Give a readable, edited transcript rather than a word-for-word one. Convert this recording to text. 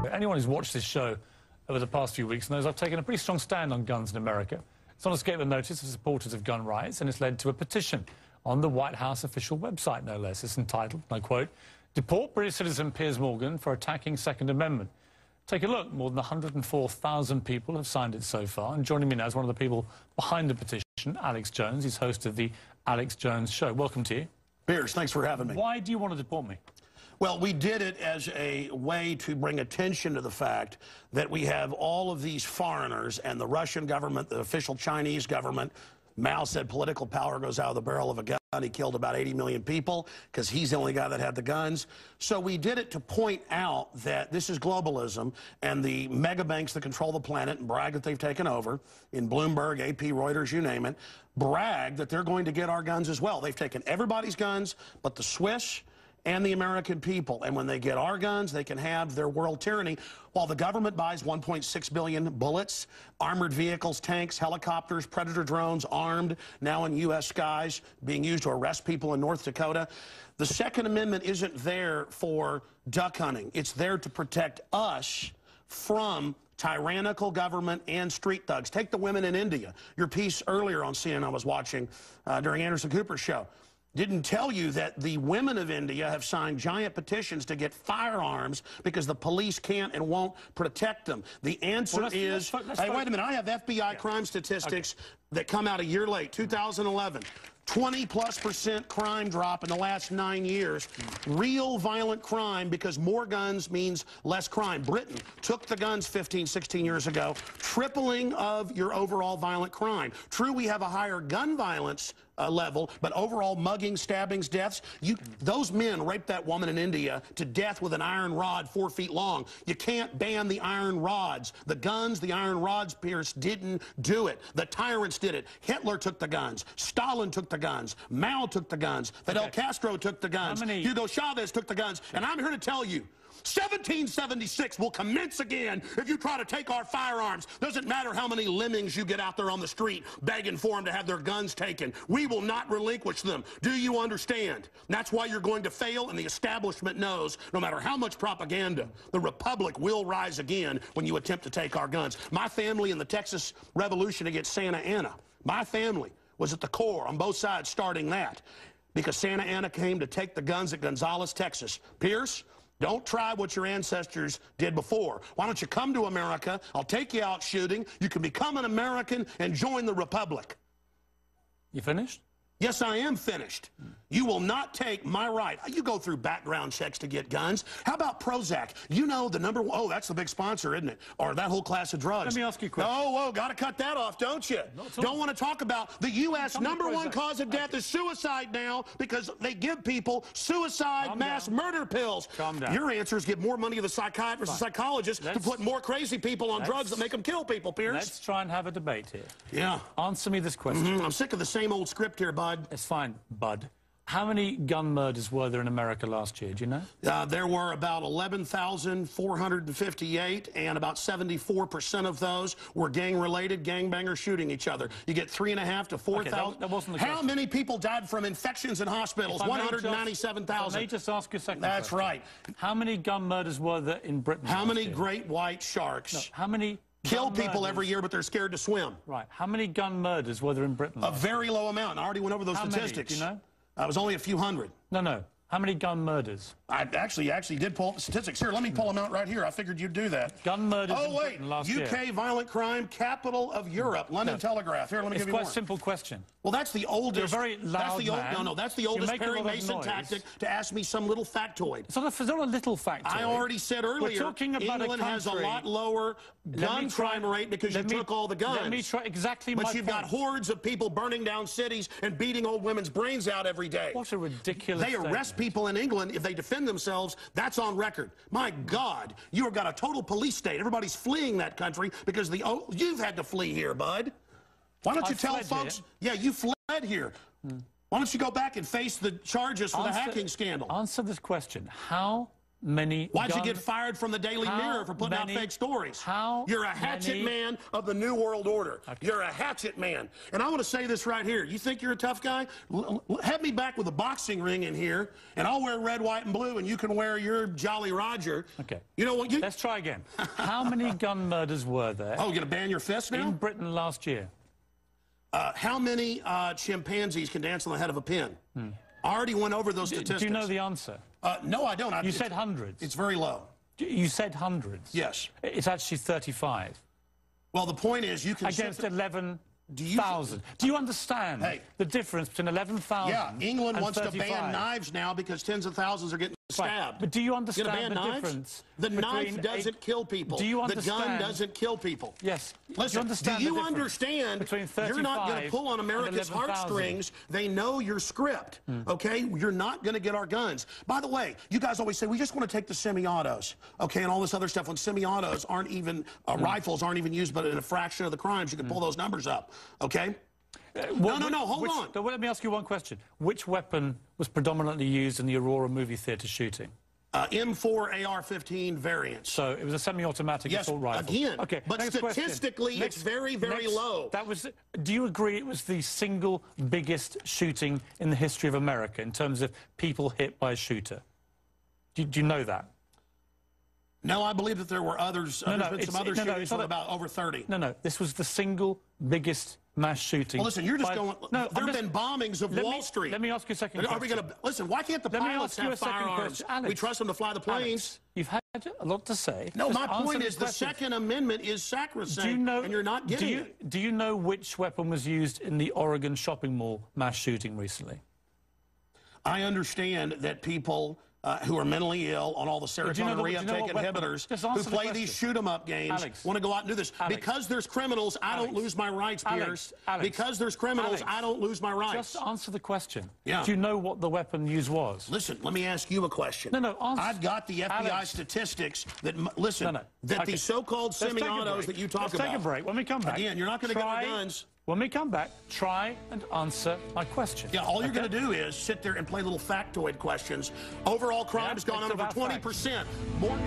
But anyone who's watched this show over the past few weeks knows I've taken a pretty strong stand on guns in America. It's not escaped the notice of supporters of gun rights, and it's led to a petition on the White House official website, no less. It's entitled, and I quote, "Deport British citizen Piers Morgan for attacking Second Amendment." Take a look. More than 104,000 people have signed it so far. And joining me now is one of the people behind the petition, Alex Jones. He's host of the Alex Jones Show. Welcome to you. Piers, thanks for having me. Why do you want to deport me? Well, we did it as a way to bring attention to the fact that we have all of these foreigners and the Russian government, the official Chinese government. Mao said political power goes out of the barrel of a gun. He killed about 80 million people because he's the only guy that had the guns. So we did it to point out that this is globalism, and the mega banks that control the planet and brag that they've taken over, in Bloomberg, AP, Reuters, you name it, brag that they're going to get our guns as well. They've taken everybody's guns but the Swiss and the American people. And when they get our guns, they can have their world tyranny while the government buys 1.6 billion bullets, armored vehicles, tanks, helicopters, Predator drones, armed, now in U.S. skies, being used to arrest people in North Dakota. The Second Amendment isn't there for duck hunting. It's there to protect us from tyrannical government and street thugs. Take the women in India. Your piece earlier on CNN I was watching during Anderson Cooper's show didn't tell you that the women of India have signed giant petitions to get firearms because the police can't and won't protect them. The answer is, hey, wait a minute, I have FBI crime statistics that come out a year late, 2011. 20+% crime drop in the last 9 years. Real violent crime, because more guns means less crime. Britain took the guns 15, 16 years ago, tripling of your overall violent crime. True, we have a higher gun violence level, but overall muggings, stabbings, deaths, those men raped that woman in India to death with an iron rod 4 feet long. You can't ban the iron rods. The guns, the iron rods, Piers, didn't do it. The tyrants did it. Hitler took the guns. Stalin took the guns. Mao took the guns. Fidel Castro took the guns. Hugo Chavez took the guns. And I'm here to tell you, 1776 will commence again if you try to take our firearms. Doesn't matter how many lemmings you get out there on the street begging for them to have their guns taken. We will not relinquish them. Do you understand? And that's why you're going to fail, and the establishment knows no matter how much propaganda, the Republic will rise again when you attempt to take our guns. My family in the Texas Revolution against Santa Anna, my family was at the core on both sides starting that because Santa Anna came to take the guns at Gonzales, Texas. Piers, don't try what your ancestors did before. Why don't you come to America? I'll take you out shooting. You can become an American and join the Republic. You finished? Yes, I am finished. You will not take my right. You go through background checks to get guns. How about Prozac? You know the number one, oh, that's the big sponsor, isn't it? Or that whole class of drugs. Let me ask you a question. Oh, got to cut that off, don't you? Don't want to talk about the U.S. number one cause of death is suicide now because they give people suicide mass murder pills. Calm down. Your answer is give more money to the psychiatrists and psychologists to put more crazy people on drugs that make them kill people, Piers. Let's try and have a debate here. Yeah. Answer me this question. I'm sick of the same old script here, bud. It's fine, bud. How many gun murders were there in America last year? Do you know? There were about 11,458, and about 74% of those were gang-related, gangbangers shooting each other. You get 3,500 to 4,000. That wasn't the How question. many people died from infections in hospitals? 197,000. Let me just ask you a second. That's right. How many gun murders were there in Britain? How many great white sharks how many kill people every year, but they're scared to swim? Right. How many gun murders were there in Britain? A very low amount. I already went over those statistics. Many? Do you know? It was only a few hundred. No. How many gun murders? I actually did pull up the statistics. Here, let me pull them out right here. I figured you'd do that. Gun murders in Britain last year. UK violent crime, capital of Europe. London Telegraph. Here, let me give you more. It's quite a simple question. Well, that's the oldest. You're a very loud man. That's the oldest Perry Mason tactic to ask me some little factoid. It's not a little factoid. I already said earlier, We're talking about England has a lot lower gun crime rate because you took all the guns. Let me try exactly my point. But you've got hordes of people burning down cities and beating old women's brains out every day. What a ridiculous They arrest people in England if they defend themselves. That's on record. My God, you've got a total police state. Everybody's fleeing that country because you've had to flee here, bud. Why don't you tell folks? Yeah, you fled here. Why don't you go back and face the charges for the hacking scandal? Answer this question. How many... Why'd you get fired from the Daily Mirror for putting out fake stories? You're a hatchet man of the New World Order. Okay. You're a hatchet man. And I want to say this right here. You think you're a tough guy? Have me back with a boxing ring in here, and I'll wear red, white, and blue, and you can wear your Jolly Roger. Okay. You know what? Let's try again. How many gun murders were there? Oh, you're going to ban your fist now? In Britain last year. How many chimpanzees can dance on the head of a pin? I already went over those statistics. Do you know the answer? No, I don't. You said hundreds. It's very low. You said hundreds. Yes. It's actually 35. Well, the point is you can... Against 11,000. Do you understand the difference between 11,000 Yeah, England and wants 35? to ban knives now because tens of thousands are getting stabbed. Right. But do you understand the difference? The knife doesn't kill people. Do you understand? The gun doesn't kill people. Yes. Listen, do you understand you're not going to pull on America's heartstrings? They know your script, okay? You're not going to get our guns. By the way, you guys always say, we just want to take the semi-autos, okay, and all this other stuff. When semi-autos aren't even, rifles aren't even used, but in a fraction of the crimes, you can pull those numbers up, okay? No, hold on. Let me ask you one question. Which weapon was predominantly used in the Aurora movie theatre shooting? M4 AR-15 variants. So it was a semi-automatic assault rifle. Again, okay, but statistically it's very, very low. Do you agree it was the single biggest shooting in the history of America in terms of people hit by a shooter? Do you know that? No, I believe that there were others. There's been some other shootings with about over 30. No, this was the single biggest mass shooting. Well, listen, you're just going... No, there have been bombings of Wall Street. Let me ask you a second question. Are we going to... Listen, why can't the pilots have firearms? We trust them to fly the planes. Alex, you've had a lot to say. No, my point is the Second Amendment is sacrosanct, and you're not getting it. Do you know which weapon was used in the Oregon shopping mall mass shooting recently? I understand that people... who are mentally ill on all the serotonin reuptake inhibitors, who play these shoot-em-up games, want to go out and do this. Because there's criminals, I don't lose my rights, Piers. Because there's criminals, I don't lose my rights. Just answer the question. Yeah. Do you know what the weapon used was? Listen, let me ask you a question. No, answer. I've got the FBI statistics that, listen, that these so-called semi-autos that you talk about. Let's take a break. When we come back. Again, you're not going to get our guns. When we come back, try and answer my question. Yeah, all you're going to do is sit there and play little factoid questions. Overall crime has gone up over 20%. More